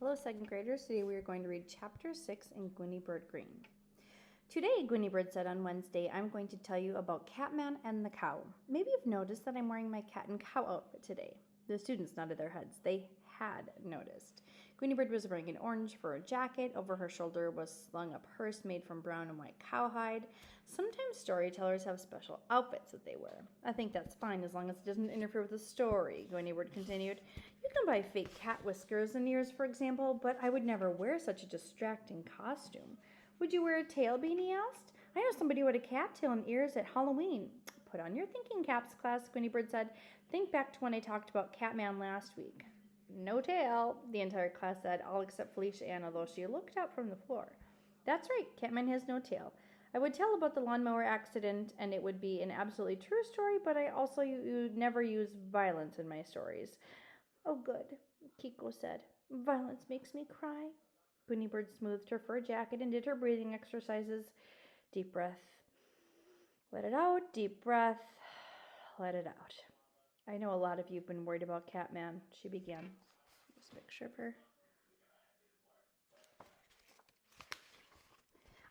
Hello, second graders. Today we are going to read Chapter 6 in Gooney Bird Greene. Today, Gooney Bird said on Wednesday, I'm going to tell you about Catman and the cow. Maybe you've noticed that I'm wearing my cat and cow outfit today. The students nodded their heads. They had noticed. Gooney Bird was wearing an orange fur jacket. Over her shoulder was slung a purse made from brown and white cowhide. Sometimes storytellers have special outfits that they wear. I think that's fine as long as it doesn't interfere with the story, Gooney Bird continued. You can buy fake cat whiskers and ears, for example, but I would never wear such a distracting costume. Would you wear a tail, Beanie asked. I know somebody who had a cat tail and ears at Halloween. Put on your thinking caps, class, Gooney Bird said. Think back to when I talked about Catman last week. No tail, the entire class said, all except Felicia Ann, although she looked up from the floor. That's right, Catman has no tail. I would tell about the lawnmower accident, and it would be an absolutely true story, but I also never use violence in my stories. Oh, good, Kiko said. Violence makes me cry. Gooney Bird smoothed her fur jacket and did her breathing exercises. Deep breath. Let it out. Deep breath. Let it out. I know a lot of you have been worried about Catman, she began. This picture of her.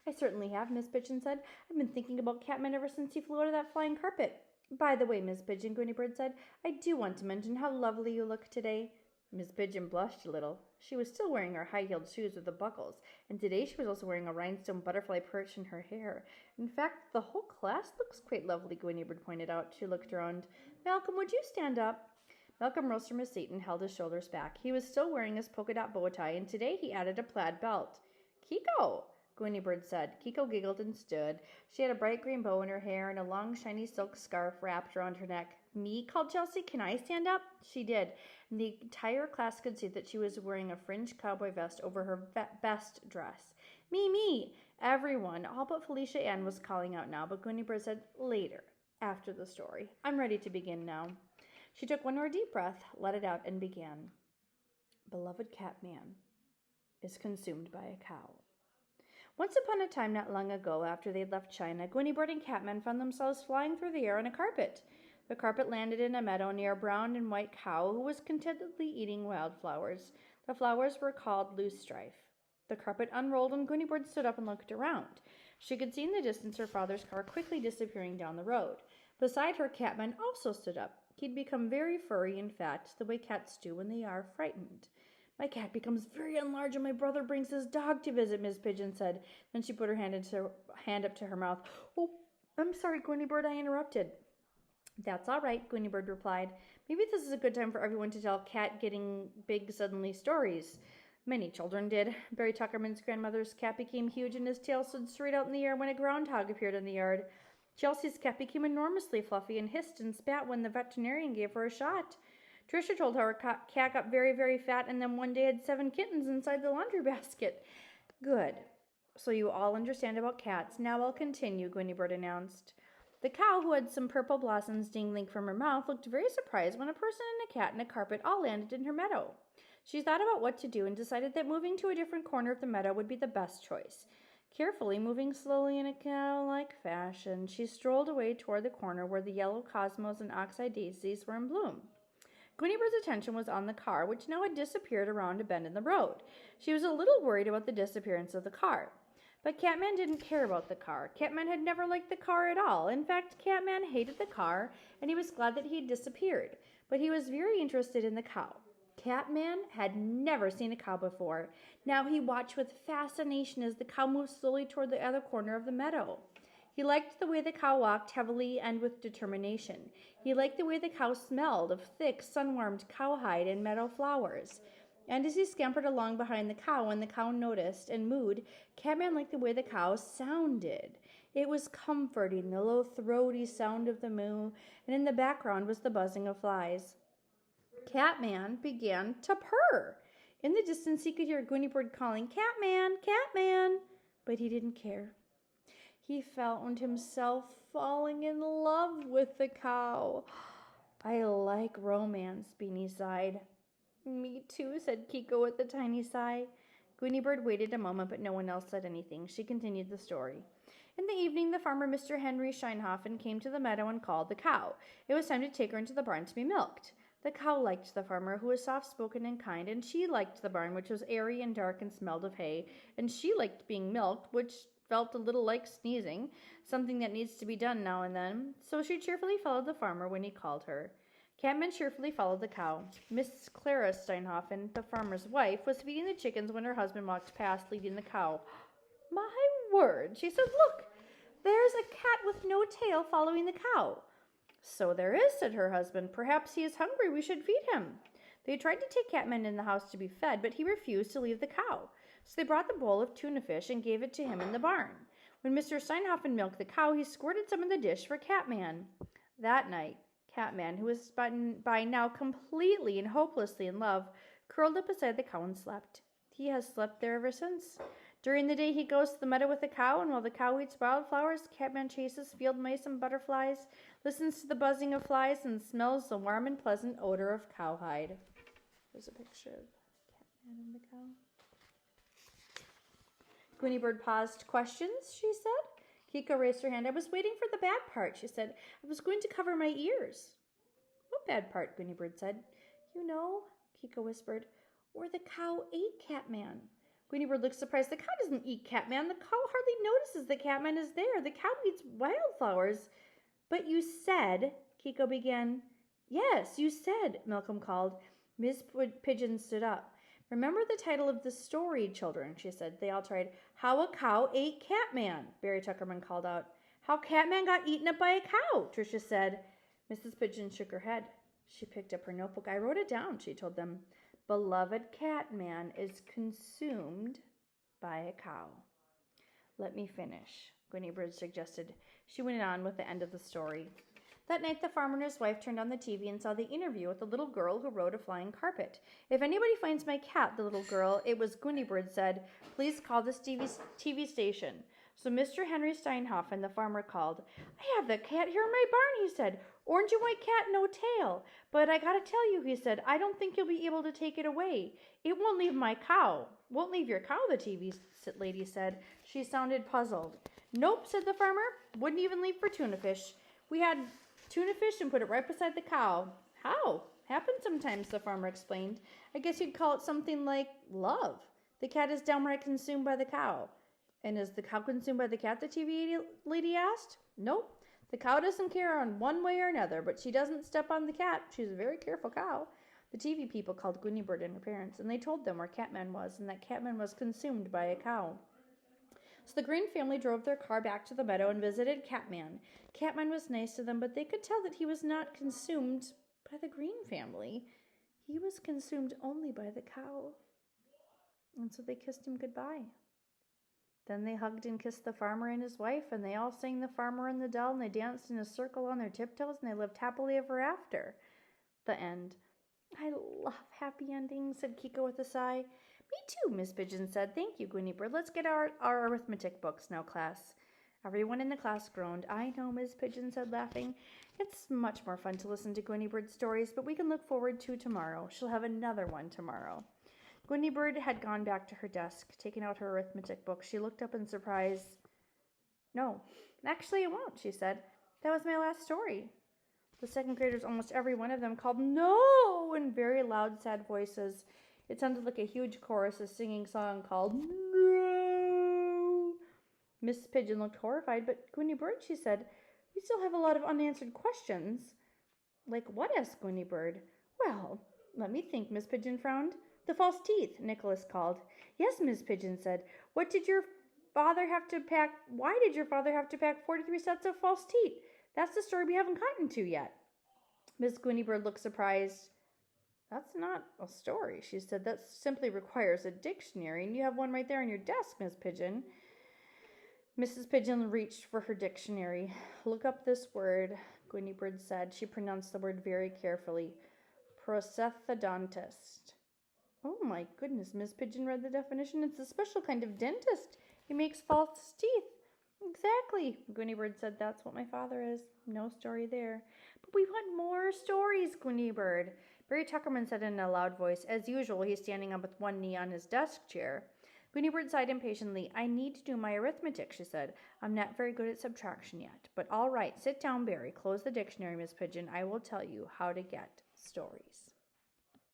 I certainly have, Miss Pigeon said. I've been thinking about Catman ever since he flew out of that flying carpet. By the way, Miss Pigeon, Gooney Bird said, I do want to mention how lovely you look today. Miss Pigeon blushed a little. She was still wearing her high-heeled shoes with the buckles, and today she was also wearing a rhinestone butterfly perch in her hair. In fact, the whole class looks quite lovely, Gooney Bird pointed out. She looked around. Malcolm, would you stand up? Malcolm rose from his seat and held his shoulders back. He was still wearing his polka-dot bow tie, and today he added a plaid belt. Kiko, Gooney Bird said. Kiko giggled and stood. She had a bright green bow in her hair and a long shiny silk scarf wrapped around her neck. Me, called Chelsea. Can I stand up? She did. And the entire class could see that she was wearing a fringed cowboy vest over her best dress. Me. Everyone, all but Felicia Ann, was calling out now, but Gooney Bird said, later, after the story. I'm ready to begin now. She took one more deep breath, let it out, and began. Beloved Catman is consumed by a cow. Once upon a time not long ago, after they'd left China, Gooney Bird and Catman found themselves flying through the air on a carpet. The carpet landed in a meadow near a brown and white cow who was contentedly eating wildflowers. The flowers were called loosestrife. The carpet unrolled and Gooney Bird stood up and looked around. She could see in the distance her father's car quickly disappearing down the road. Beside her, Catman also stood up. He'd become very furry and fat, the way cats do when they are frightened. My cat becomes very large and my brother brings his dog to visit, Miss Pigeon said. Then she put her hand up to her mouth. Oh, I'm sorry, Gooney Bird, I interrupted. That's all right, Gooney Bird replied. Maybe this is a good time for everyone to tell cat getting big suddenly stories. Many children did. Barry Tuckerman's grandmother's cat became huge and his tail stood straight out in the air when a groundhog appeared in the yard. Chelsea's cat became enormously fluffy and hissed and spat when the veterinarian gave her a shot. Tricia told how her cat got very, very fat and then one day had 7 kittens inside the laundry basket. Good. So you all understand about cats. Now I'll continue, Gooney Bird announced. The cow, who had some purple blossoms dangling from her mouth, looked very surprised when a person and a cat and a carpet all landed in her meadow. She thought about what to do and decided that moving to a different corner of the meadow would be the best choice. Carefully, moving slowly in a cow-like fashion, she strolled away toward the corner where the yellow cosmos and oxeye daisies were in bloom. Gooney Bird's attention was on the car, which now had disappeared around a bend in the road. She was a little worried about the disappearance of the car. But Catman didn't care about the car. Catman had never liked the car at all. In fact, Catman hated the car, and he was glad that he had disappeared. But he was very interested in the cow. Catman had never seen a cow before. Now he watched with fascination as the cow moved slowly toward the other corner of the meadow. He liked the way the cow walked heavily and with determination. He liked the way the cow smelled of thick, sun-warmed cowhide and meadow flowers. And as he scampered along behind the cow and the cow noticed and mooed, Catman liked the way the cow sounded. It was comforting, the low throaty sound of the moo, and in the background was the buzzing of flies. Catman began to purr. In the distance he could hear Gooney Bird calling, Catman, Catman, but he didn't care. He found himself falling in love with the cow. I like romance, Beanie sighed. Me too, said Kiko with a tiny sigh. Gooney Bird waited a moment, but no one else said anything. She continued the story. In the evening, the farmer, Mr. Henry Scheinhofen, came to the meadow and called the cow. It was time to take her into the barn to be milked. The cow liked the farmer, who was soft-spoken and kind, and she liked the barn, which was airy and dark and smelled of hay, and she liked being milked, which felt a little like sneezing, something that needs to be done now and then, so she cheerfully followed the farmer when he called her. Catman cheerfully followed the cow. Miss Clara Steinhoffen, the farmer's wife, was feeding the chickens when her husband walked past, leading the cow. "My word," she said, "look, there's a cat with no tail following the cow." "So there is," said her husband. "Perhaps he is hungry. We should feed him." They tried to take Catman in the house to be fed, but he refused to leave the cow. So they brought the bowl of tuna fish and gave it to him in the barn. When Mr. Steinhoffen milked the cow, he squirted some in the dish for Catman. That night, Catman, who was by now completely and hopelessly in love, curled up beside the cow and slept. He has slept there ever since. During the day, he goes to the meadow with the cow, and while the cow eats wildflowers, Catman chases field mice and butterflies, listens to the buzzing of flies, and smells the warm and pleasant odor of cowhide. There's a picture of Catman and the cow. Gooney Bird paused. "Questions?" she said. Kiko raised her hand. "I was waiting for the bad part," she said. "I was going to cover my ears." "What bad part?" Gooney Bird said. "You know," Kiko whispered, "where the cow ate Catman." Gooney Bird looked surprised. "The cow doesn't eat Catman. The cow hardly notices that Catman is there. The cow eats wildflowers." "But you said," Kiko began. "Yes, you said," Malcolm called. Miss Pigeon stood up. "Remember the title of the story, children," she said. They all tried. "How a Cow Ate Catman," Barry Tuckerman called out. "How Catman Got Eaten Up by a Cow," Tricia said. Mrs. Pigeon shook her head. She picked up her notebook. "I wrote it down," she told them. "Beloved Catman is consumed by a cow." "Let me finish," Gooney Bird suggested. She went on with the end of the story. That night, the farmer and his wife turned on the TV and saw the interview with the little girl who rode a flying carpet. "If anybody finds my cat," the little girl, it was Gooney Bird, said, "please call this TV station." So Mr. Henry Steinhoffen, the farmer, called. "I have the cat here in my barn," he said. "Orange and white cat, no tail. But I gotta tell you," he said, "I don't think you'll be able to take it away. It won't leave my cow." "Won't leave your cow," the TV lady said. She sounded puzzled. "Nope," said the farmer. "Wouldn't even leave for tuna fish. We had tuna fish and put it right beside the cow." "How?" "Happens sometimes," the farmer explained. "I guess you'd call it something like love. The cat is downright consumed by the cow." "And is the cow consumed by the cat?" the TV lady asked. "Nope. The cow doesn't care on one way or another, but she doesn't step on the cat. She's a very careful cow." The TV people called Gooney Bird and her parents, and they told them where Catman was and that Catman was consumed by a cow. So the Greene family drove their car back to the meadow and visited Catman. Catman was nice to them, but they could tell that he was not consumed by the Greene family. He was consumed only by the cow. And so they kissed him goodbye. Then they hugged and kissed the farmer and his wife, and they all sang "The Farmer and the Doll," and they danced in a circle on their tiptoes, and they lived happily ever after. The end. "I love happy endings," said Kiko with a sigh. "Me too," Miss Pigeon said. "Thank you, Gooney Bird. Let's get our arithmetic books now, class." Everyone in the class groaned. "I know," Miss Pigeon said, laughing. "It's much more fun to listen to Gooney Bird stories, but we can look forward to tomorrow. She'll have another one tomorrow." Gooney Bird had gone back to her desk, taken out her arithmetic book. She looked up in surprise. "No, actually it won't," she said. "That was my last story." The second graders, almost every one of them, called "No!" in very loud, sad voices. It sounded like a huge chorus, a singing song called "No!" Miss Pigeon looked horrified, but Gooney Bird, she said, "we still have a lot of unanswered questions." "Like what?" asked Gooney Bird. "Well, let me think." Miss Pigeon frowned. "The false teeth," Nicholas called. "Yes," Miss Pigeon said. Why did your father have to pack 43 sets of false teeth? That's the story we haven't gotten to yet." Miss Gooney Bird looked surprised. "That's not a story," she said. "That simply requires a dictionary, and you have one right there on your desk, Miss Pigeon." Mrs. Pigeon reached for her dictionary. "Look up this word," Gooney Bird said. She pronounced the word very carefully. "Prosthethodontist." "Oh my goodness," Miss Pigeon read the definition. "It's a special kind of dentist. He makes false teeth." "Exactly," Gooney Bird said. "That's what my father is." No story there. "But we want more stories, Gooney Bird," Barry Tuckerman said in a loud voice. As usual, he's standing up with one knee on his desk chair. Gooney Bird sighed impatiently. "I need to do my arithmetic," she said. "I'm not very good at subtraction yet. But all right, sit down, Barry. Close the dictionary, Miss Pigeon. I will tell you how to get stories.